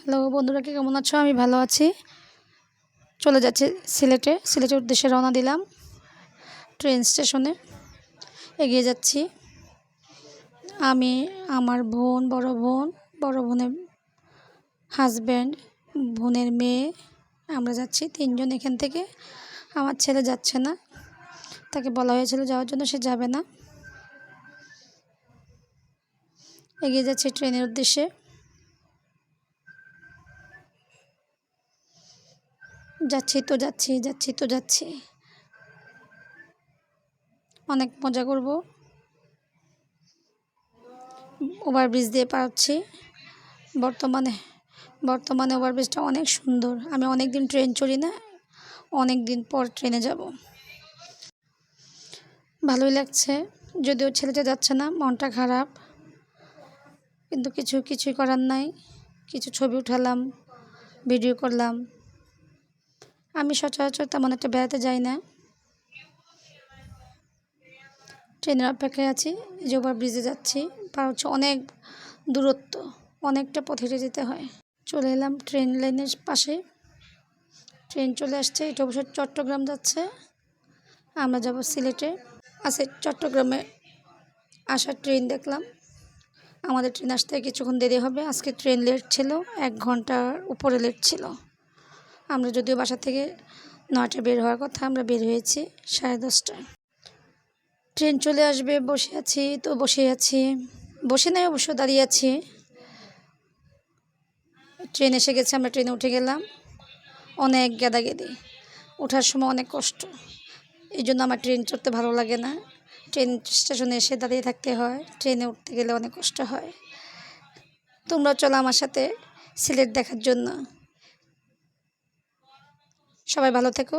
Hello বন্ধুরা, কি কেমন আছো? আমি ভালো আছি। চলে যাচ্ছি সিলেটের উদ্দেশ্যে রওনা দিলাম। ট্রেন স্টেশনে এগিয়ে যাচ্ছি। আমি, আমার বোন, বড় বোনের হাজব্যান্ড, বোনের মেয়ে, আমরা যাচ্ছি 3 জন এখান থেকে। আমার ছেলে যাচ্ছে না, তাকে বলা হয়েছিল যাওয়ার জন্য, সে যাবে না। এগিয়ে যাচ্ছি ট্রেনের উদ্দেশ্যে। যাচ্ছি। অনেক মজা করব। ওভারব্রিজ দিয়ে পার হচ্ছি। বর্তমানে ওভারব্রিজটা অনেক সুন্দর। আমি অনেক দিন ট্রেন চড়ি না, অনেক দিন পর ট্রেনে যাব। ভালোই লাগছে, যদিও ছেলেটা যাচ্ছে না, মনটা খারাপ, কিন্তু কিছুই করার নাই। কিছু ছবি উঠালাম, ভিডিও করলাম। আমি সচরাচর তেমন একটা বেড়াতে যাই না। ট্রেনের অপেক্ষায় আছি, এই যে ওভারব্রিজে যাচ্ছি। পার হচ্ছে অনেক দূরত্ব, অনেকটা পথ হেঁটে যেতে হয়। চলে এলাম ট্রেন লাইনের পাশে। ট্রেন চলে আসছে। এটা অবশ্য চট্টগ্রাম যাচ্ছে, আমরা যাব সিলেটে। চট্টগ্রামে আসার ট্রেন দেখলাম। আমাদের ট্রেন আসতে কিছুক্ষণ দেরি হবে। আজকে ট্রেন লেট ছিল, 1 ঘন্টার উপরে লেট ছিল। আমরা যদিও বাসা থেকে 9টায় বের হওয়ার কথা, আমরা বের হয়েছি 10:30টায়। ট্রেন চলে আসবে, বসে আছি, বসে নাই অবশ্য, দাঁড়িয়ে আছি। ট্রেন এসে গেছে, আমরা ট্রেনে উঠে গেলাম। অনেক গেদাগেদি, ওঠার সময় অনেক কষ্ট। এই জন্য আমার ট্রেন চড়তে ভালো লাগে না। ট্রেন স্টেশনে এসে দাঁড়িয়ে থাকতে হয়, ট্রেনে উঠতে গেলে অনেক কষ্ট হয়। তোমরা চলো আমার সাথে সিলেট দেখার জন্য। সবাই ভালো থেকো।